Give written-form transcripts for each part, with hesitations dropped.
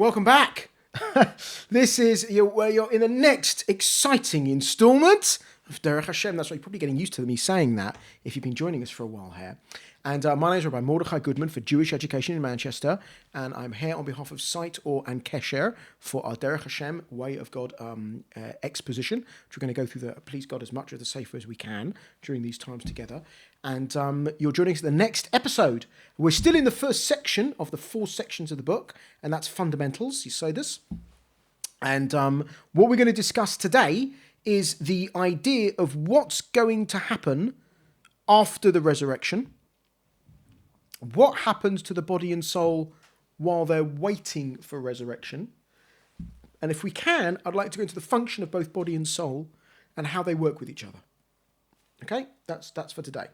Welcome back. This is where you're in the next exciting instalment of Derech Hashem. That's why you're probably getting used to me saying that if you've been joining us for a while here. And my name is Rabbi Mordechai Goodman for Jewish Education in Manchester, and I'm here on behalf of Sight Or and Kesher for our Derech Hashem Way of God exposition, which we're going to go through the Please God as much of the Sefer as we can during these times together. And you're joining us in the next episode. We're still in the first section of the 4 sections of the book, and that's fundamentals, you say this. And what we're going to discuss today is the idea of what's going to happen after the resurrection. What happens to the body and soul while they're waiting for resurrection? And if we can, I'd like to go into the function of both body and soul and how they work with each other. Okay, that's for today.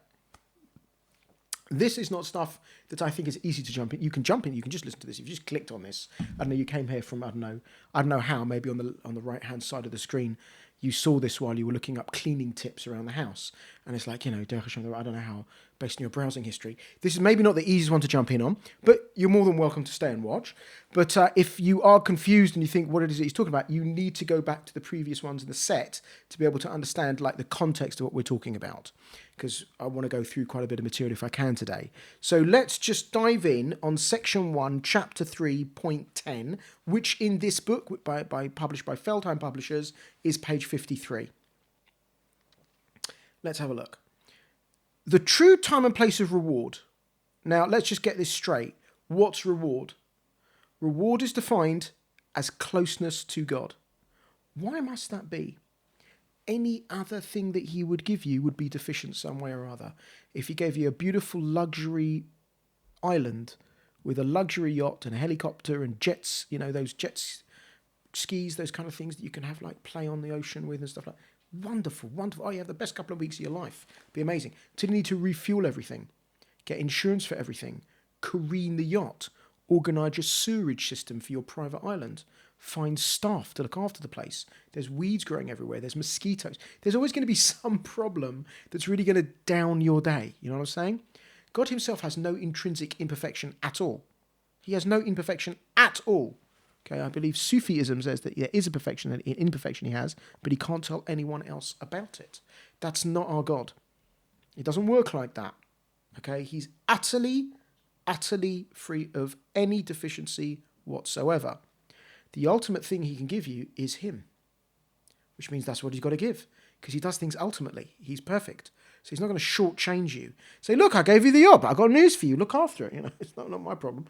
This is not stuff that I think is easy to jump in. You can jump in. You can just listen to this. If you just clicked on this, I don't know. You came here from I don't know how. Maybe on the right hand side of the screen, you saw this while you were looking up cleaning tips around the house, and it's like Derech Hashem. I don't know how. Based on your browsing history, this is maybe not the easiest one to jump in on, but you're more than welcome to stay and watch. But if you are confused and you think what it is that he's talking about, you need to go back to the previous ones in the set to be able to understand the context of what we're talking about, because I want to go through quite a bit of material if I can today. So let's just dive in on section 1, chapter 3, point 10, which in this book, published by Feldheim Publishers, is page 53. Let's have a look. The true time and place of reward. Now, let's just get this straight. What's reward? Reward is defined as closeness to God. Why must that be? Any other thing that he would give you would be deficient some way or other. If he gave you a beautiful luxury island with a luxury yacht and a helicopter and jets, those jet skis, those kind of things that you can have play on the ocean with and stuff like that. Wonderful, wonderful. Oh, you have the best couple of weeks of your life. Be amazing. To need to refuel everything, get insurance for everything, careen the yacht, organise your sewerage system for your private island, find staff to look after the place. There's weeds growing everywhere. There's mosquitoes. There's always going to be some problem that's really going to down your day. You know what I'm saying? God himself has no intrinsic imperfection at all. He has no imperfection at all. Okay, I believe Sufism says that there is an imperfection he has, but he can't tell anyone else about it. That's not our God. It doesn't work like that. Okay, he's utterly, utterly free of any deficiency whatsoever. The ultimate thing he can give you is him, which means that's what he's got to give, because he does things ultimately. He's perfect. So he's not going to shortchange you. Say, look, I gave you the yacht, but I've got news for you. Look after it. It's not my problem.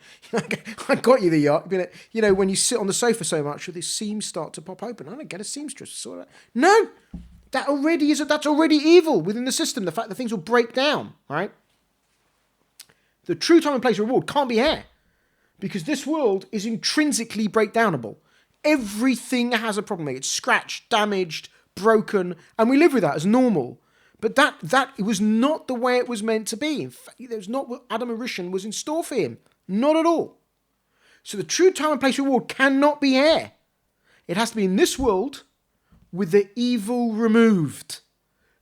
I got you the yacht. When you sit on the sofa so much, the seams start to pop open. I don't get a seamstress. No, that's already evil within the system. The fact that things will break down, right? The true time and place of reward can't be here, because this world is intrinsically breakdownable. Everything has a problem. It's scratched, damaged, broken, and we live with that as normal. But that it was not the way it was meant to be. In fact, it was not what Adam and Rishon was in store for him. Not at all. So the true time and place reward cannot be here. It has to be in this world with the evil removed.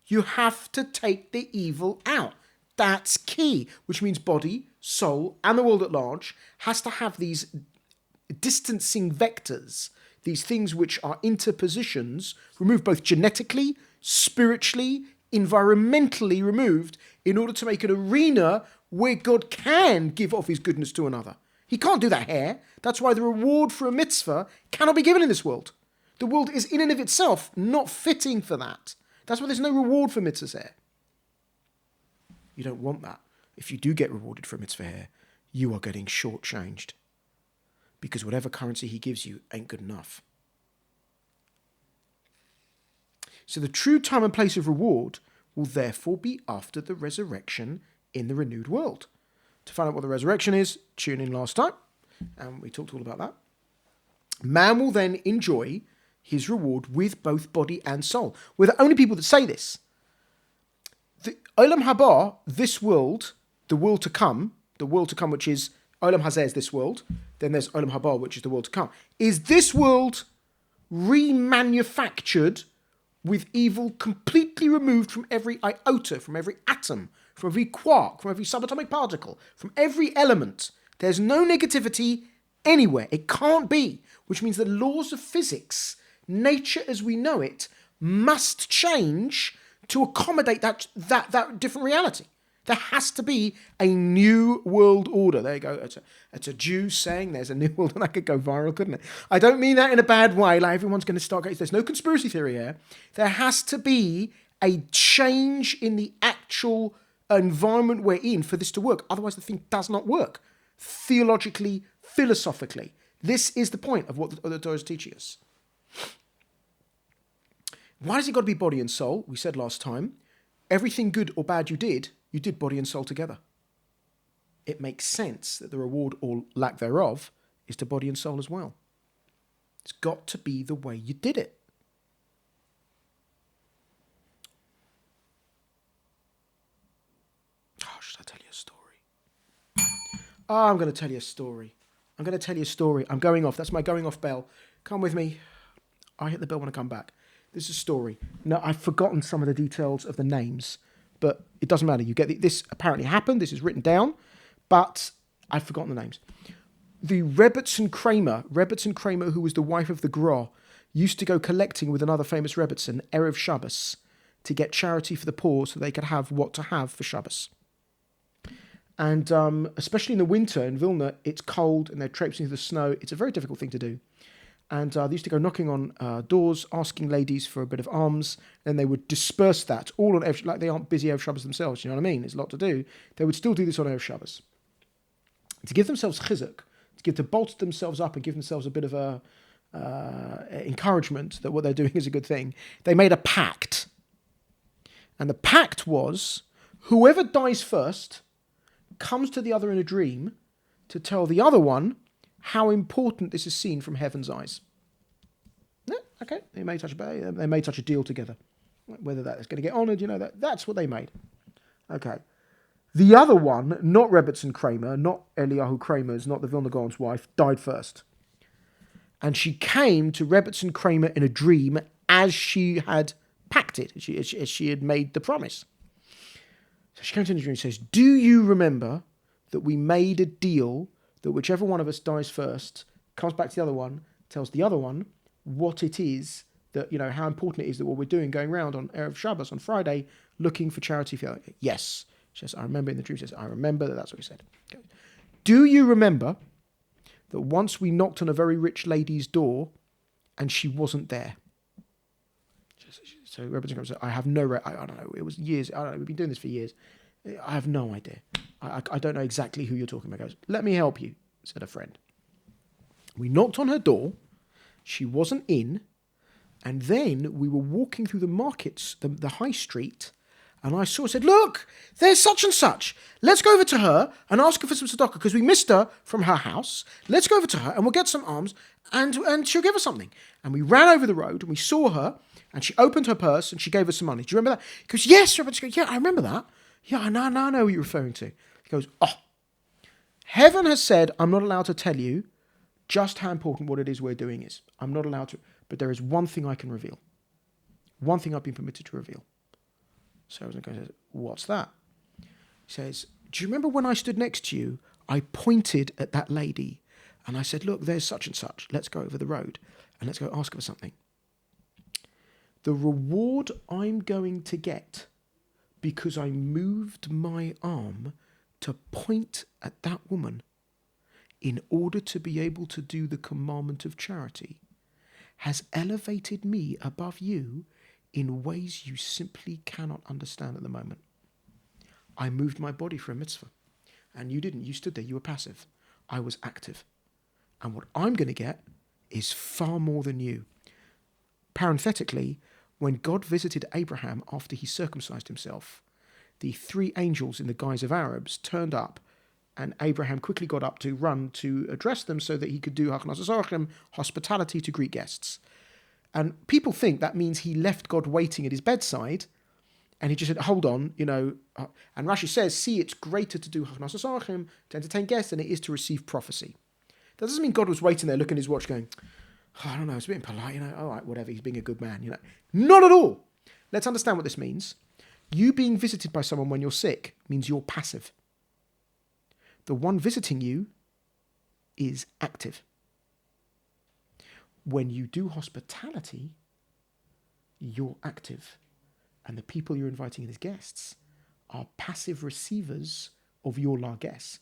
You have to take the evil out. That's key, which means body, soul, and the world at large has to have these distancing vectors, these things which are interpositions, removed both genetically, spiritually, environmentally removed, in order to make an arena where God can give off his goodness to another. He can't do that here. That's why the reward for a mitzvah cannot be given in this world. The world is in and of itself not fitting for that. That's why there's no reward for mitzvahs here. You don't want that. If you do get rewarded for a mitzvah here, you are getting shortchanged, because whatever currency he gives you ain't good enough. So the true time and place of reward will therefore be after the resurrection in the renewed world. To find out what the resurrection is, tune in last time, and we talked all about that. Man will then enjoy his reward with both body and soul. We're the only people that say this. The Olam Haba, this world, the world to come, which is Olam Hazeh is this world, then there's Olam Haba, which is the world to come, is this world remanufactured with evil completely removed from every iota, from every atom, from every quark, from every subatomic particle, from every element. There's no negativity anywhere. It can't be, which means the laws of physics, nature as we know it, must change to accommodate that different reality. There has to be a new world order. There you go. It's a Jew saying there's a new world, and that could go viral, couldn't it? I don't mean that in a bad way, like everyone's going to start going, there's no conspiracy theory here. There has to be a change in the actual environment we're in for this to work. Otherwise, the thing does not work. Theologically, philosophically. This is the point of what the Torah is teaching us. Why does it got to be body and soul? We said last time, everything good or bad you did body and soul together. It makes sense that the reward or lack thereof is to body and soul as well. It's got to be the way you did it. Oh, should I tell you a story? Oh, I'm going to tell you a story. I'm going off. That's my going off bell. Come with me. I hit the bell when I come back. This is a story. No, I've forgotten some of the details of the names, but it doesn't matter. You get this apparently happened. This is written down, but I've forgotten the names. The Rebbetzin Kramer, who was the wife of the Gra, used to go collecting with another famous Rebbetzin, Erev Shabbos, to get charity for the poor so they could have what to have for Shabbos. And especially in the winter in Vilna, it's cold and they're traipsing through the snow. It's a very difficult thing to do. And they used to go knocking on doors, asking ladies for a bit of alms. Then they would disperse that all on Erev, like they aren't busy Erev Shabbos themselves. You know what I mean? There's a lot to do. They would still do this on Erev Shabbos to give themselves chizuk, to bolster themselves up and give themselves a bit of a encouragement that what they're doing is a good thing. They made a pact, and the pact was whoever dies first comes to the other in a dream to tell the other one how important this is seen from heaven's eyes. Yeah, okay, they may touch a deal together. Whether that is going to get honoured, that's what they made. Okay. The other one, not Rebbetzin Kramer, not Eliyahu Kramer's, not the Vilna Gaon's wife, died first. And she came to Rebbetzin Kramer in a dream as she had pacted, as she had made the promise. So she came to him in a dream and says, do you remember that we made a deal that whichever one of us dies first, comes back to the other one, tells the other one what it is, that, how important it is that what we're doing, going around on Erev Shabbos on Friday, looking for charity for the other. Yes. She says, I remember in the dream. She says, I remember that's what we said. Okay. Do you remember that once we knocked on a very rich lady's door and she wasn't there? So Rebbe said, I have no, I don't know, it was years, I don't know, we've been doing this for years. I have no idea. I don't know exactly who you're talking about. Goes, let me help you, said a friend. We knocked on her door. She wasn't in. And then we were walking through the markets, the high street, and I said, look, there's such and such. Let's go over to her and ask her for some tzedakah because we missed her from her house. Let's go over to her and we'll get some alms and she'll give us something. And we ran over the road and we saw her and she opened her purse and she gave us some money. Do you remember that? He goes, yes, Robert. She goes, yeah, I remember that. Yeah, I know what you're referring to. He goes, heaven has said I'm not allowed to tell you just how important what it is we're doing is. I'm not allowed to, but there is one thing I can reveal. One thing I've been permitted to reveal. So I was going to say, what's that? He says, do you remember when I stood next to you, I pointed at that lady and I said, look, there's such and such. Let's go over the road and let's go ask her for something. The reward I'm going to get because I moved my arm to point at that woman in order to be able to do the commandment of charity has elevated me above you in ways you simply cannot understand at the moment. I moved my body for a mitzvah, and you didn't. You stood there. You were passive. I was active. And what I'm going to get is far more than you. Parenthetically, when God visited Abraham after he circumcised himself, the 3 angels in the guise of Arabs turned up, and Abraham quickly got up to run to address them so that he could do hospitality to greet guests. And people think that means he left God waiting at his bedside, and he just said, hold on, and Rashi says, see, it's greater to do to entertain guests than it is to receive prophecy. That doesn't mean God was waiting there looking at his watch going, I don't know, it's a bit impolite, all right, whatever, he's being a good man, Not at all. Let's understand what this means. You being visited by someone when you're sick means you're passive. The one visiting you is active. When you do hospitality, you're active. And the people you're inviting in as guests are passive receivers of your largesse.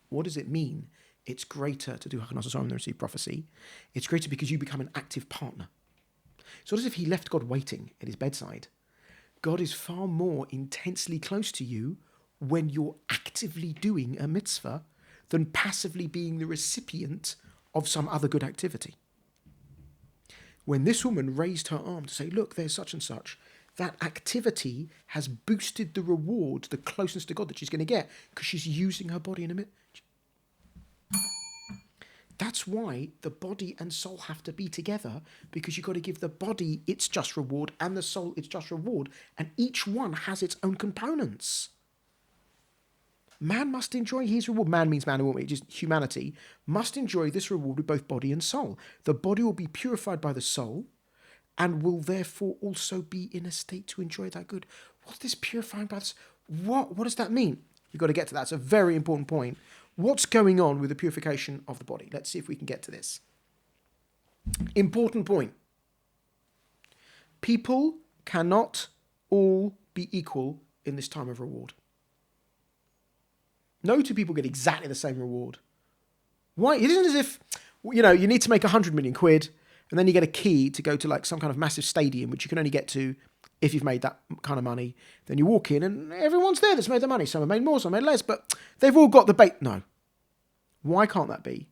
What does it mean? It's greater to do Hachanas and receive prophecy. It's greater because you become an active partner. It's not as if he left God waiting at his bedside. God is far more intensely close to you when you're actively doing a mitzvah than passively being the recipient of some other good activity. When this woman raised her arm to say, look, there's such and such, that activity has boosted the reward, the closeness to God that she's going to get, because she's using her body in a mitzvah. That's why the body and soul have to be together, because you've got to give the body its just reward and the soul its just reward, and each one has its own components. Man must enjoy his reward. Man means man and woman, just humanity must enjoy this reward with both body and soul. The body will be purified by the soul and will therefore also be in a state to enjoy that good. What's this purifying by the soul? What does that mean? You've got to get to that. It's a very important point. What's going on with the purification of the body? Let's see if we can get to this. Important point. People cannot all be equal in this time of reward. No two people get exactly the same reward. Why? It isn't as if, you need to make 100 million quid and then you get a key to go to like some kind of massive stadium, which you can only get to if you've made that kind of money. Then you walk in and everyone's there that's made the money. Some have made more, some have made less, but they've all got the bait. No. Why can't that be?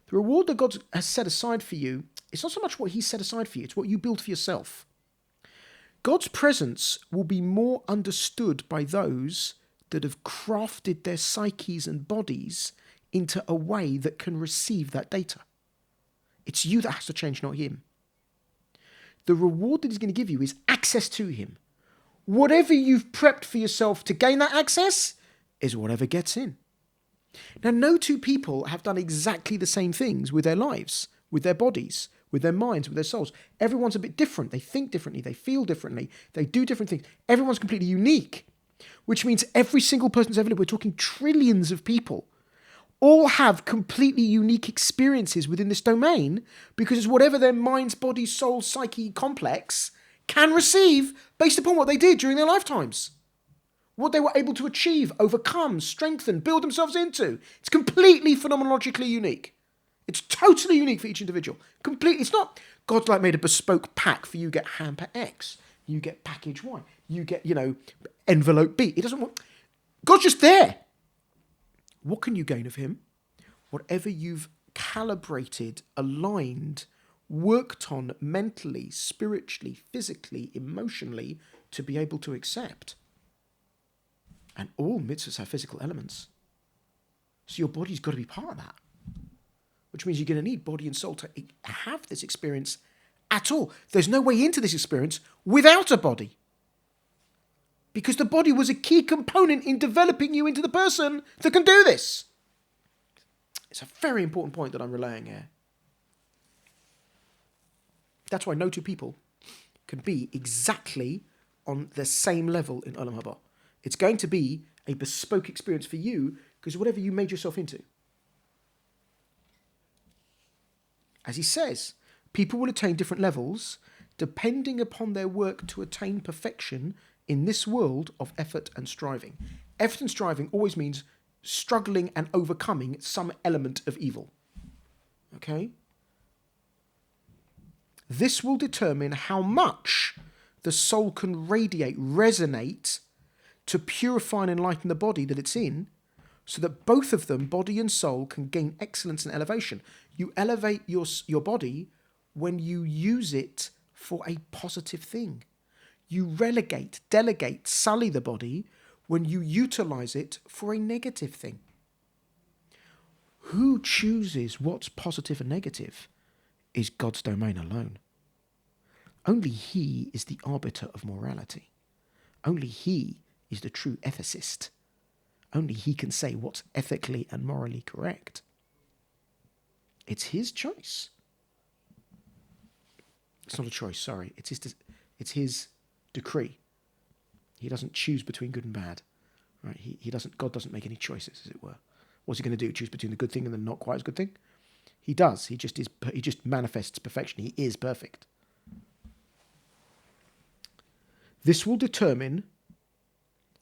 The reward that God has set aside for you, it's not so much what he's set aside for you, it's what you build for yourself. God's presence will be more understood by those that have crafted their psyches and bodies into a way that can receive that data. It's you that has to change, not him. The reward that he's going to give you is access to him. Whatever you've prepped for yourself to gain that access is whatever gets in. Now, no two people have done exactly the same things with their lives, with their bodies, with their minds, with their souls. Everyone's a bit different. They think differently. They feel differently. They do different things. Everyone's completely unique, which means every single person that's ever lived, we're talking trillions of people, all have completely unique experiences within this domain, because it's whatever their minds, body, soul, psyche complex can receive based upon what they did during their lifetimes. What they were able to achieve, overcome, strengthen, build themselves into. It's completely phenomenologically unique. It's totally unique for each individual. Completely. It's not God's like made a bespoke pack for you get hamper X, you get package Y, you get, envelope B. It doesn't want... God's just there. What can you gain of him? Whatever you've calibrated, aligned, worked on mentally, spiritually, physically, emotionally to be able to accept. And all mitzvahs have physical elements. So your body's got to be part of that. Which means you're going to need body and soul to have this experience at all. There's no way into this experience without a body. Because the body was a key component in developing you into the person that can do this. It's a very important point that I'm relaying here. That's why no two people can be exactly on the same level in Olam Haba. It's going to be a bespoke experience for you because whatever you made yourself into. As he says, people will attain different levels depending upon their work to attain perfection in this world of effort and striving. Effort and striving always means struggling and overcoming some element of evil. Okay? This will determine how much the soul can radiate, resonate, to purify and enlighten the body that it's in, so that both of them, body and soul, can gain excellence and elevation. You elevate your body when you use it for a positive thing. You relegate, delegate, sully the body when you utilize it for a negative thing. Who chooses what's positive and negative is God's domain alone. Only he is the arbiter of morality. Only he is the true ethicist. Only he can say what's ethically and morally correct. It's his choice. It's not a choice, sorry. It's his decree. He doesn't choose between good and bad. Right? God doesn't make any choices, as it were. What's he going to do? Choose between the good thing and the not quite as good thing? He does. He just manifests perfection. He is perfect. This will determine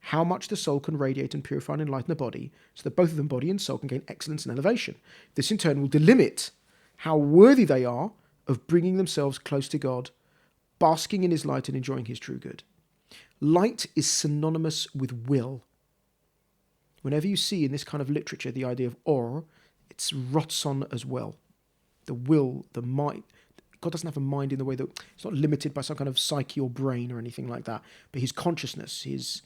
how much the soul can radiate and purify and enlighten the body, so that both of them, body and soul, can gain excellence and elevation. This in turn will delimit how worthy they are of bringing themselves close to God, basking in his light and enjoying his true good. Light is synonymous with will. Whenever you see in this kind of literature the idea of or, it's rotson as well. The will, the mind. God doesn't have a mind in the way that it's not limited by some kind of psyche or brain or anything like that, but his consciousness, his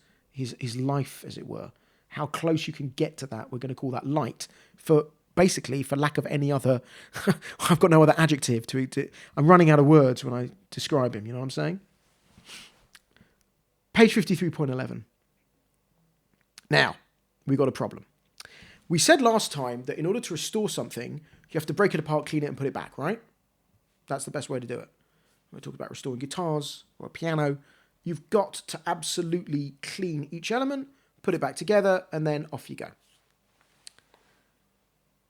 life, as it were. How close you can get to that, we're going to call that light. For lack of any other, I've got no other adjective to. I'm running out of words when I describe him. You know what I'm saying? Page 53.11. Now, we've got a problem. We said last time that in order to restore something, you have to break it apart, clean it, and put it back, right? That's the best way to do it. When we talk about restoring guitars or a piano, you've got to absolutely clean each element, put it back together, and then off you go.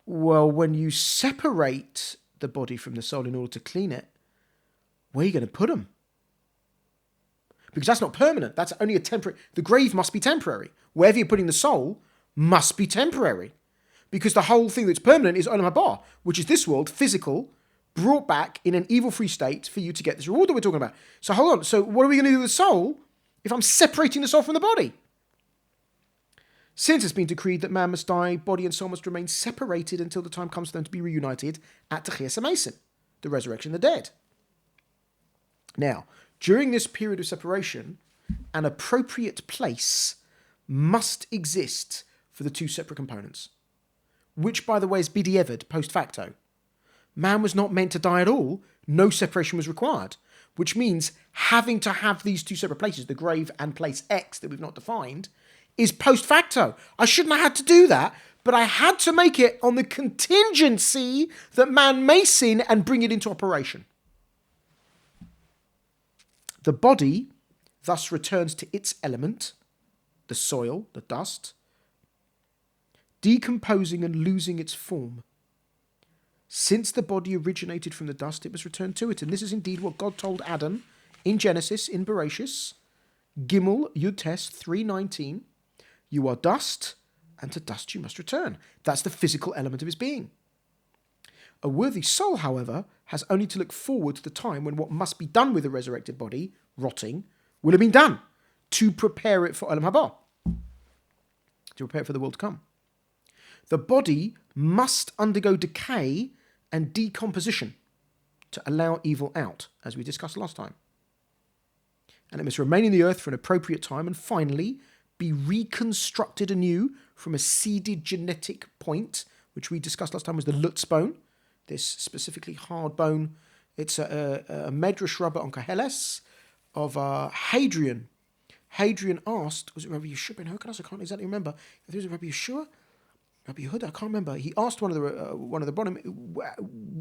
Well, when you separate the body from the soul in order to clean it, where are you going to put them? Because that's not permanent. That's only a temporary. The grave must be temporary. Wherever you're putting the soul must be temporary. Because the whole thing that's permanent is Olam Haba, which is this world, physical, brought back in an evil-free state for you to get this reward that we're talking about. So hold on. So what are we going to do with the soul if I'm separating the soul from the body? Since it's been decreed that man must die, body and soul must remain separated until the time comes for them to be reunited at Techias HaMesim, the resurrection of the dead. Now, during this period of separation, an appropriate place must exist for the two separate components, which, by the way, is b'di'evad, post facto. Man was not meant to die at all. No separation was required, which means having to have these two separate places, the grave and place X that we've not defined, is post facto. I shouldn't have had to do that, but I had to make it on the contingency that man may sin and bring it into operation. The body thus returns to its element, the soil, the dust, decomposing and losing its form. Since the body originated from the dust, it must return to it. And this is indeed what God told Adam in Genesis, in Bereshis, Gimel Yud Tes 3:19. You are dust, and to dust you must return. That's the physical element of his being. A worthy soul, however, has only to look forward to the time when what must be done with a resurrected body, rotting, will have been done to prepare it for Olam Haba, to prepare it for the world to come. The body must undergo decay and decomposition to allow evil out, as we discussed last time. And it must remain in the earth for an appropriate time and finally be reconstructed anew from a seeded genetic point, which we discussed last time was the Lutz bone, this specifically hard bone. It's a Medrash Rabbah on Koheles of Hadrian. Hadrian asked, was it Rabbi Yeshua ben Hurkadas? I can't exactly remember. If it was Rabbi Yeshua, Rabbi Yehuda, I can't remember. He asked one of the bottom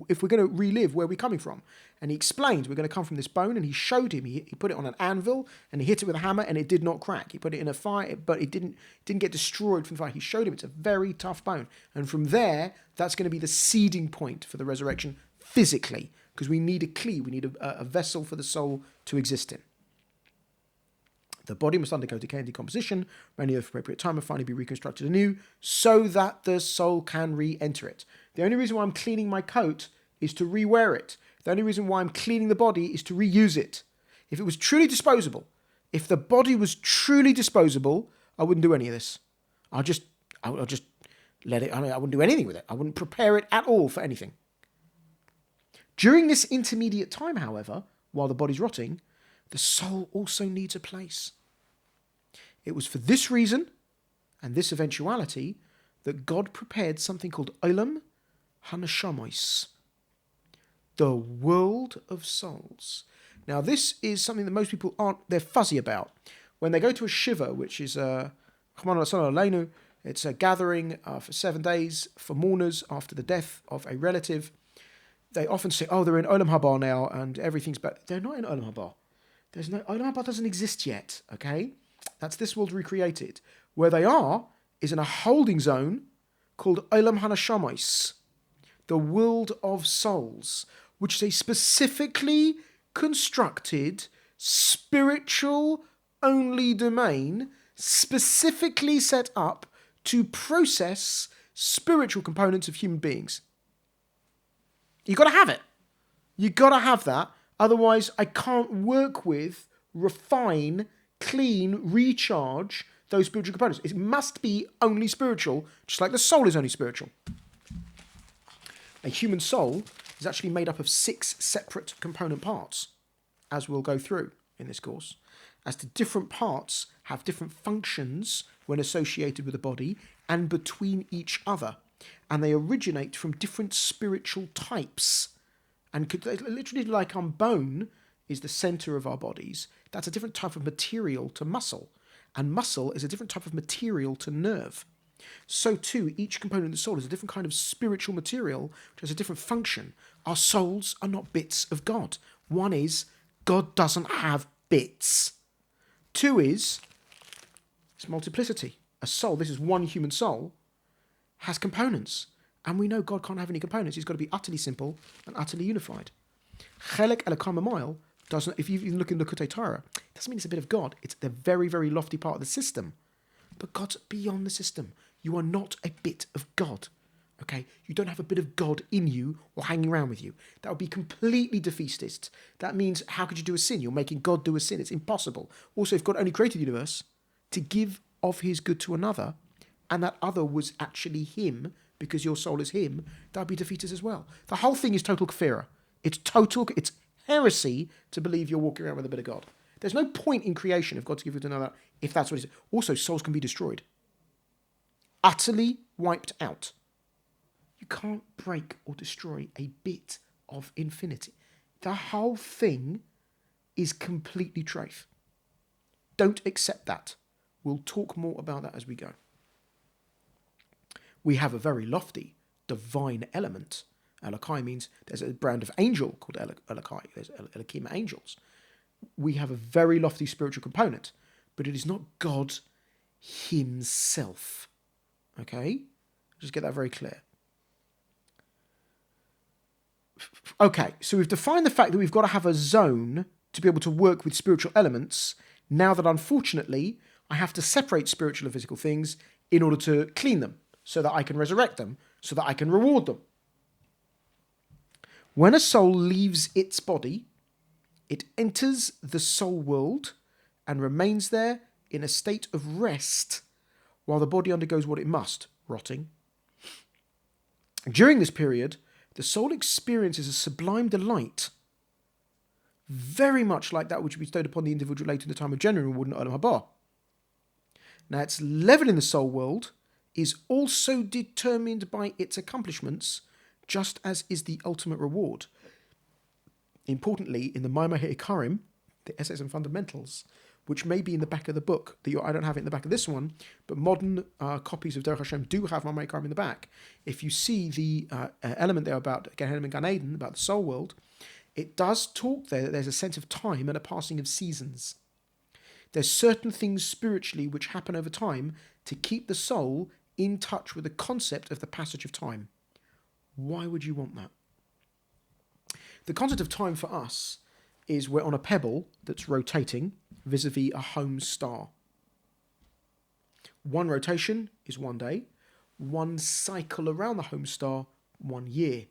if we're going to relive where we're coming from, and he explained we're going to come from this bone, and he showed him. He put it on an anvil and he hit it with a hammer, and it did not crack. He put it in a fire, but it didn't get destroyed from the fire. He showed him it's a very tough bone, and from there, that's going to be the seeding point for the resurrection physically, because we need a kli, we need a vessel for the soul to exist in. The body must undergo decay and decomposition, remain at the appropriate time, and finally be reconstructed anew, so that the soul can re-enter it. The only reason why I'm cleaning my coat is to re-wear it. The only reason why I'm cleaning the body is to reuse it. If it was truly disposable, if the body was truly disposable, I wouldn't do any of this. I'll just let it. I wouldn't do anything with it. I wouldn't prepare it at all for anything. During this intermediate time, however, while the body's rotting, the soul also needs a place. It was for this reason and this eventuality that God prepared something called Olam HaNeshamas, the world of souls. Now, this is something that most people they're fuzzy about. When they go to a shiva, which is it's a gathering for 7 days for mourners after the death of a relative, they often say, oh, they're in Olam Haba now and everything's better. They're not in Olam Haba. Olam Haba doesn't exist yet, okay? That's this world recreated. Where they are is in a holding zone called Olam Hanashamis, the world of souls, which is a specifically constructed spiritual only domain, specifically set up to process spiritual components of human beings. You've got to have it. You've got to have that. Otherwise, I can't work with, refine, clean, recharge those spiritual components. It must be only spiritual, just like the soul is only spiritual. A human soul is actually made up of 6 separate component parts, as we'll go through in this course, as the different parts have different functions when associated with the body and between each other. And they originate from different spiritual types. And literally like bone is the center of our bodies. That's a different type of material to muscle. And muscle is a different type of material to nerve. So too, each component of the soul is a different kind of spiritual material, which has a different function. Our souls are not bits of God. One is, God doesn't have bits. 2 is, it's multiplicity. A soul, this is one human soul, has components. And we know God can't have any components. He's got to be utterly simple and utterly unified. Chelek Elokam Amayil doesn't, if you even look in Likutei Torah, it doesn't mean it's a bit of God. It's the very, very lofty part of the system. But God's beyond the system. You are not a bit of God. Okay? You don't have a bit of God in you or hanging around with you. That would be completely defeatist. That means, how could you do a sin? You're making God do a sin. It's impossible. Also, if God only created the universe to give of his good to another, and that other was actually him, because your soul is him, that would be defeatist as well. The whole thing is total kafira. It's heresy to believe you're walking around with a bit of God. There's no point in creation of God to give you to another if that's what it is. Also, souls can be destroyed. Utterly wiped out. You can't break or destroy a bit of infinity. The whole thing is completely treif. Don't accept that. We'll talk more about that as we go. We have a very lofty divine element. Elokai means there's a brand of angel called Elokai. There's Elokim angels. We have a very lofty spiritual component, but it is not God himself. Okay? Just get that very clear. Okay, so we've defined the fact that we've got to have a zone to be able to work with spiritual elements, now that unfortunately I have to separate spiritual and physical things in order to clean them, so that I can resurrect them, so that I can reward them. When a soul leaves its body, it enters the soul world and remains there in a state of rest while the body undergoes what it must, rotting. During this period, the soul experiences a sublime delight, very much like that which we bestowed upon the individual later in the time of genuine reward in Olam Haba. Now, its level in the soul world is also determined by its accomplishments, just as is the ultimate reward. Importantly, in the Maimar Ha'ikarim, the Essays and Fundamentals, which may be in the back of the book, I don't have it in the back of this one, but modern copies of Derech Hashem do have Maimar Ha'ikarim in the back. If you see the element there about Gehenna and Gan Eden, about the soul world, it does talk there that there's a sense of time and a passing of seasons. There's certain things spiritually which happen over time to keep the soul in touch with the concept of the passage of time. Why would you want that? The concept of time for us is we're on a pebble that's rotating vis-a-vis a home star. One rotation is 1 day, one cycle around the home star, 1 year.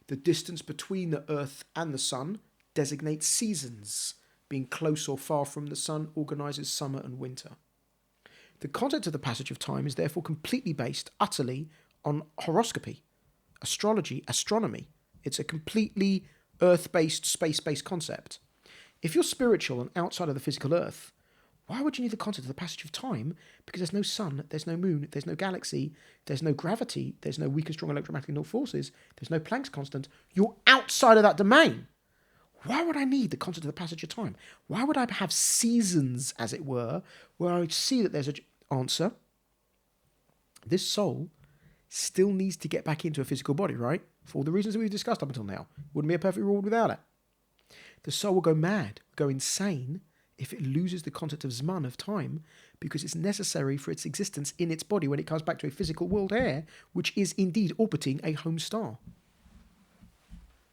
The distance between the Earth and the Sun designates seasons. Being close or far from the Sun organises summer and winter. The concept of the passage of time is therefore completely based utterly on horoscopy, astrology, astronomy. It's a completely earth-based, space-based concept. If you're spiritual and outside of the physical earth, why would you need the concept of the passage of time? Because there's no sun, there's no moon, there's no galaxy, there's no gravity, there's no weak and strong electromagnetic forces, there's no Planck's constant. You're outside of that domain. Why would I need the concept of the passage of time? Why would I have seasons, as it were, where I would see that there's an answer? This soul still needs to get back into a physical body, right? For all the reasons that we've discussed up until now. Wouldn't be a perfect reward without it. The soul will go mad, go insane, if it loses the concept of Zman, of time, because it's necessary for its existence in its body when it comes back to a physical world here, which is indeed orbiting a home star.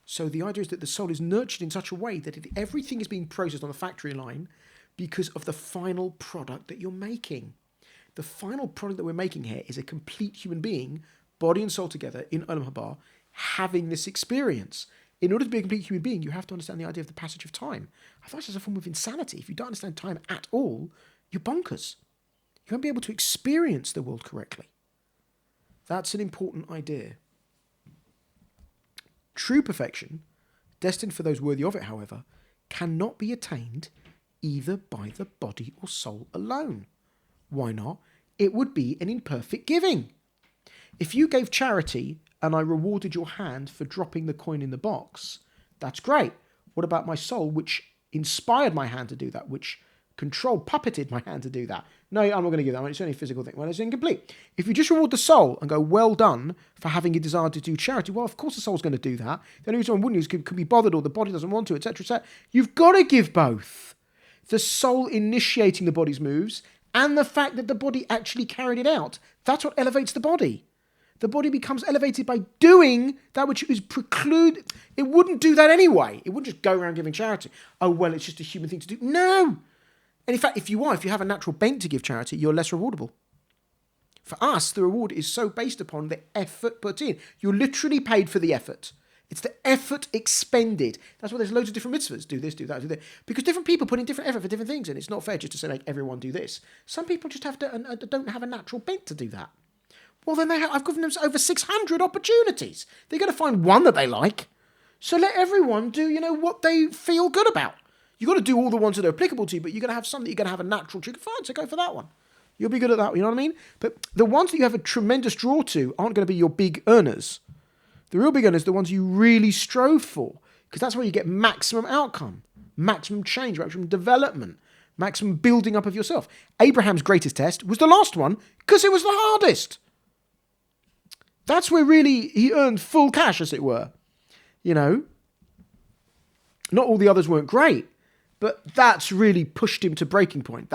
So the idea is that the soul is nurtured in such a way that everything is being processed on the factory line because of the final product that you're making. The final product that we're making here is a complete human being, body and soul together in Olam Haba, having this experience. In order to be a complete human being, you have to understand the idea of the passage of time. I thought it's a form of insanity. If you don't understand time at all, you're bonkers. You won't be able to experience the world correctly. That's an important idea. True perfection, destined for those worthy of it, however, cannot be attained either by the body or soul alone. Why not? It would be an imperfect giving. If you gave charity and I rewarded your hand for dropping the coin in the box, that's great. What about my soul, which inspired my hand to do that, which puppeted my hand to do that? No, I'm not going to give that. It's only a physical thing. Well, it's incomplete. If you just reward the soul and go, well done for having a desire to do charity, well, of course the soul's going to do that. The only reason one wouldn't is could be bothered or the body doesn't want to, etc., etc. You've got to give both. The soul initiating the body's moves and the fact that the body actually carried it out. That's what elevates the body. The body becomes elevated by doing that which is precluded. It wouldn't do that anyway. It wouldn't just go around giving charity. Oh, well, it's just a human thing to do. No. And in fact, if you have a natural bent to give charity, you're less rewardable. For us, the reward is so based upon the effort put in. You're literally paid for the effort. It's the effort expended. That's why there's loads of different mitzvahs. Do this, do that, do that. Because different people put in different effort for different things, and it's not fair just to say, like, everyone do this. Some people just don't have a natural bent to do that. Well, then I've given them over 600 opportunities. They're going to find one that they like. So let everyone do, what they feel good about. You've got to do all the ones that are applicable to you, but you're going to have some that you're going to have a natural trigger. Fine, so go for that one. You'll be good at that, you know what I mean? But the ones that you have a tremendous draw to aren't going to be your big earners. The real big earners are the ones you really strove for, because that's where you get maximum outcome, maximum change, maximum development, maximum building up of yourself. Abraham's greatest test was the last one because it was the hardest. That's where really he earned full cash, as it were. Not all the others weren't great, but that's really pushed him to breaking point.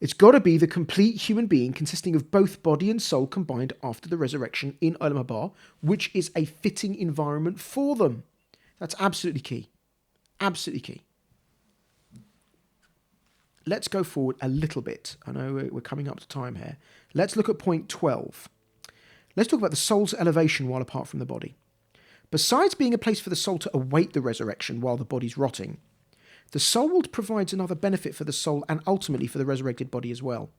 It's got to be the complete human being consisting of both body and soul combined after the resurrection in Olam Haba, which is a fitting environment for them. That's absolutely key. Absolutely key. Let's go forward a little bit. I know we're coming up to time here. Let's look at point 12. Let's talk about the soul's elevation while apart from the body. Besides being a place for the soul to await the resurrection while the body's rotting, the soul world provides another benefit for the soul and ultimately for the resurrected body as well.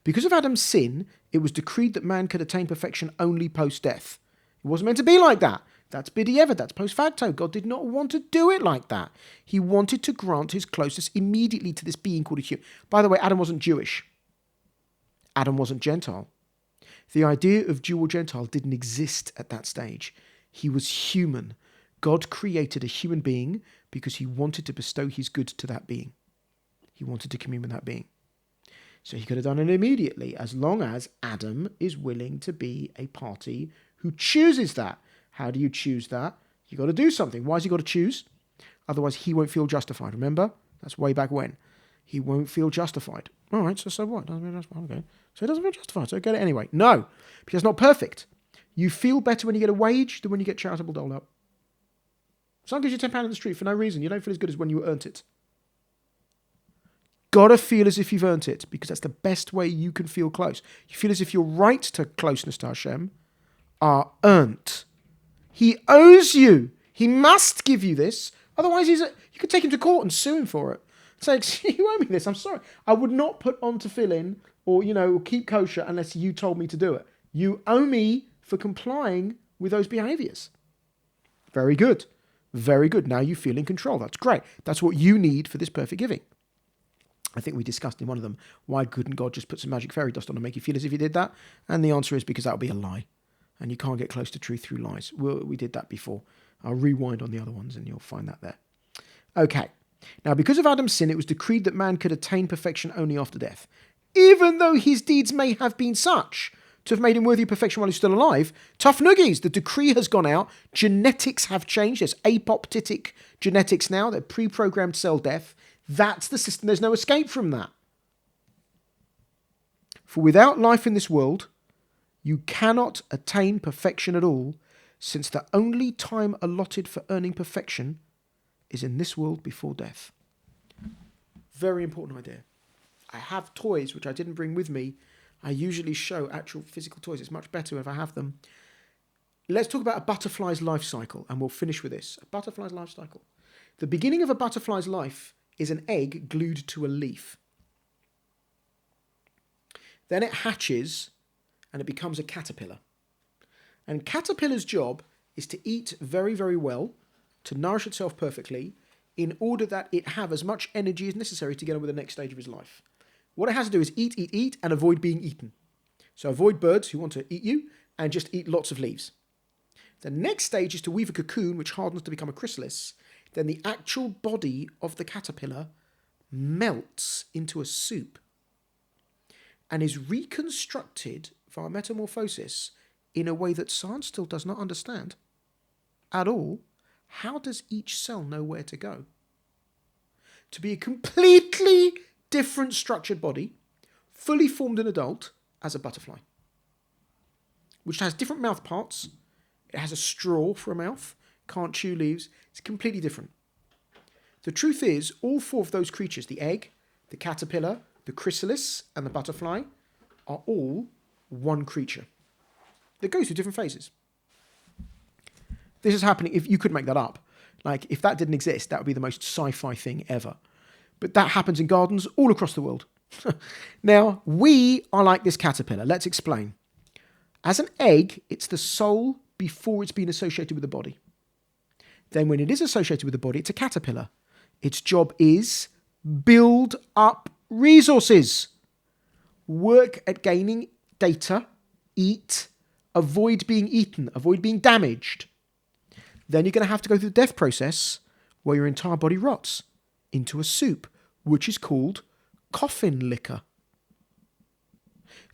Because of Adam's sin, it was decreed that man could attain perfection only post-death. It wasn't meant to be like that. That's b'di'evad, that's post facto. God did not want to do it like that. He wanted to grant his closeness immediately to this being called a human. By the way, Adam wasn't Jewish. Adam wasn't Gentile. The idea of Jew or Gentile didn't exist at that stage. He was human. God created a human being because he wanted to bestow his goods to that being. He wanted to commune with that being. So he could have done it immediately, as long as Adam is willing to be a party who chooses that. How do you choose that? You got to do something. Why has he got to choose? Otherwise, he won't feel justified. Remember? That's way back when. He won't feel justified. All right, so what? Doesn't feel justified. Okay. So he doesn't feel justified, so get it anyway. No, because it's not perfect. You feel better when you get a wage than when you get charitable dole out. Someone gives you £10 in the street for no reason. You don't feel as good as when you earned it. Gotta feel as if you've earned it, because that's the best way you can feel close. You feel as if your right to closeness to Hashem are earned. He owes you. He must give you this. Otherwise, you could take him to court and sue him for it. Say, you owe me this. I'm sorry. I would not put on tefillin or, keep kosher unless you told me to do it. You owe me for complying with those behaviors. Very good. Very good. Now you feel in control. That's great. That's what you need for this perfect giving. I think we discussed in one of them, why couldn't God just put some magic fairy dust on and make you feel as if he did that? And the answer is because that would be a lie. And you can't get close to truth through lies. We did that before. I'll rewind on the other ones and you'll find that there. Okay. Now, because of Adam's sin, it was decreed that man could attain perfection only after death. Even though his deeds may have been such to have made him worthy of perfection while he's still alive, tough noogies, the decree has gone out. Genetics have changed. There's apoptotic genetics now. They're pre-programmed cell death. That's the system. There's no escape from that. For without life in this world, you cannot attain perfection at all, since the only time allotted for earning perfection is in this world before death. Very important idea. I have toys which I didn't bring with me. I usually show actual physical toys. It's much better if I have them. Let's talk about a butterfly's life cycle, and we'll finish with this. A butterfly's life cycle. The beginning of a butterfly's life is an egg glued to a leaf. Then it hatches and it becomes a caterpillar. And caterpillar's job is to eat very, very well, to nourish itself perfectly, in order that it have as much energy as necessary to get on with the next stage of its life. What it has to do is eat, and avoid being eaten. So avoid birds who want to eat you, and just eat lots of leaves. The next stage is to weave a cocoon, which hardens to become a chrysalis. Then the actual body of the caterpillar melts into a soup and is reconstructed via metamorphosis in a way that science still does not understand at all. How does each cell know where to go? To be a completely different structured body, fully formed an adult as a butterfly, which has different mouth parts. It has a straw for a mouth, can't chew leaves. It's completely different. The truth is, all four of those creatures, the egg, the caterpillar, the chrysalis, and the butterfly, are all one creature that goes through different phases. This is happening. If you could make that up, like if that didn't exist, that would be the most sci-fi thing ever. But that happens in gardens all across the world. Now, we are like this caterpillar. Let's explain. As an egg, it's the soul before it's been associated with the body. Then when it is associated with the body, it's a caterpillar. Its job is build up resources, work at gaining data, eat, avoid being eaten, avoid being damaged. Then you're going to have to go through the death process where your entire body rots into a soup, which is called coffin liquor.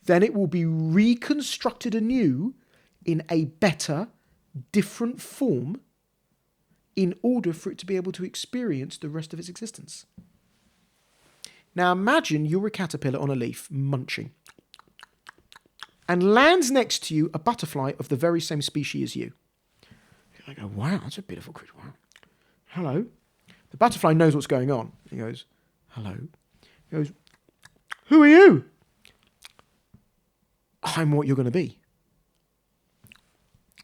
Then it will be reconstructed anew in a better, different form in order for it to be able to experience the rest of its existence. Now imagine you're a caterpillar on a leaf, munching, and lands next to you a butterfly of the very same species as you. I go, wow, that's a beautiful creature. Wow. Hello. The butterfly knows what's going on. He goes, hello. He goes, who are you? I'm what you're going to be.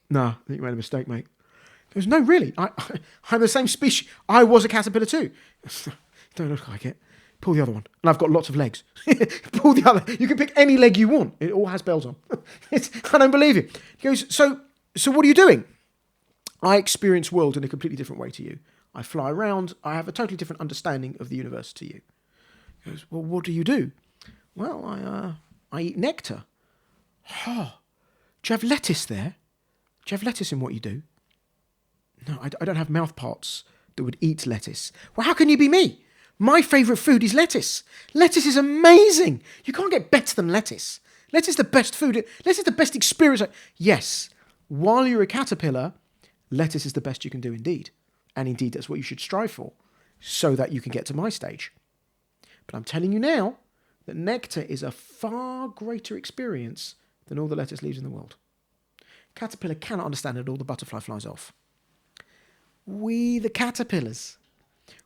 No, I think you made a mistake, mate. He goes, no, really. I'm the same species. I was a caterpillar too. Don't look like it. Pull the other one. And I've got lots of legs. Pull the other. You can pick any leg you want. It all has bells on. I don't believe you. He goes, so what are you doing? I experience world in a completely different way to you. I fly around. I have a totally different understanding of the universe to you. He goes, well, what do you do? Well, I eat nectar. Oh, do you have lettuce there? Do you have lettuce in what you do? No, I don't have mouth parts that would eat lettuce. Well, how can you be me? My favourite food is lettuce. Lettuce is amazing. You can't get better than lettuce. Lettuce is the best food. Lettuce is the best experience. Yes, while you're a caterpillar, lettuce is the best you can do indeed. And indeed, that's what you should strive for, so that you can get to my stage. But I'm telling you now that nectar is a far greater experience than all the lettuce leaves in the world. Caterpillar cannot understand it all. The butterfly flies off. We, the caterpillars,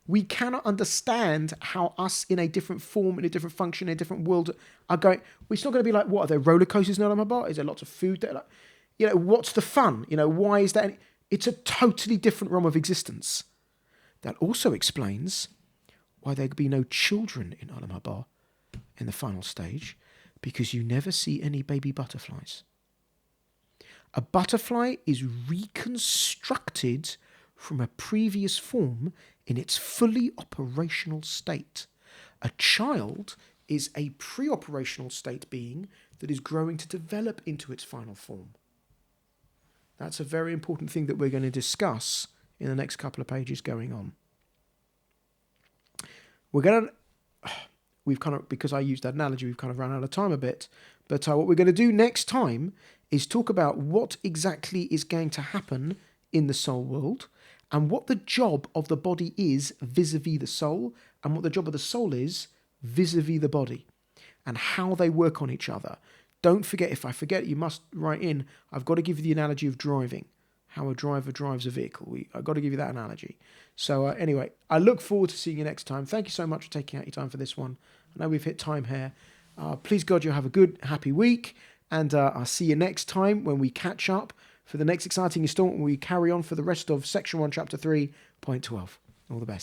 we cannot understand how us in a different form, in a different function, in a different world are going. It's not going to be like, what, are there roller coasters in Olam Haba? Is there lots of food there? Like, what's the fun? Why is that? It's a totally different realm of existence. That also explains why there could be no children in Olam Haba in the final stage, because you never see any baby butterflies. A butterfly is reconstructed from a previous form in its fully operational state. A child is a pre-operational state being that is growing to develop into its final form. That's a very important thing that we're going to discuss in the next couple of pages going on. Because I used that analogy, we've kind of run out of time a bit. But what we're going to do next time is talk about what exactly is going to happen in the soul world and what the job of the body is vis-a-vis the soul and what the job of the soul is vis-a-vis the body and how they work on each other. Don't forget, if I forget, you must write in, I've got to give you the analogy of driving, how a driver drives a vehicle. I've got to give you that analogy. So anyway, I look forward to seeing you next time. Thank you so much for taking out your time for this one. I know we've hit time here. Please God, you'll have a good, happy week. And I'll see you next time when we catch up for the next exciting installment, when we carry on for the rest of Section 1, Chapter 3.12. All the best.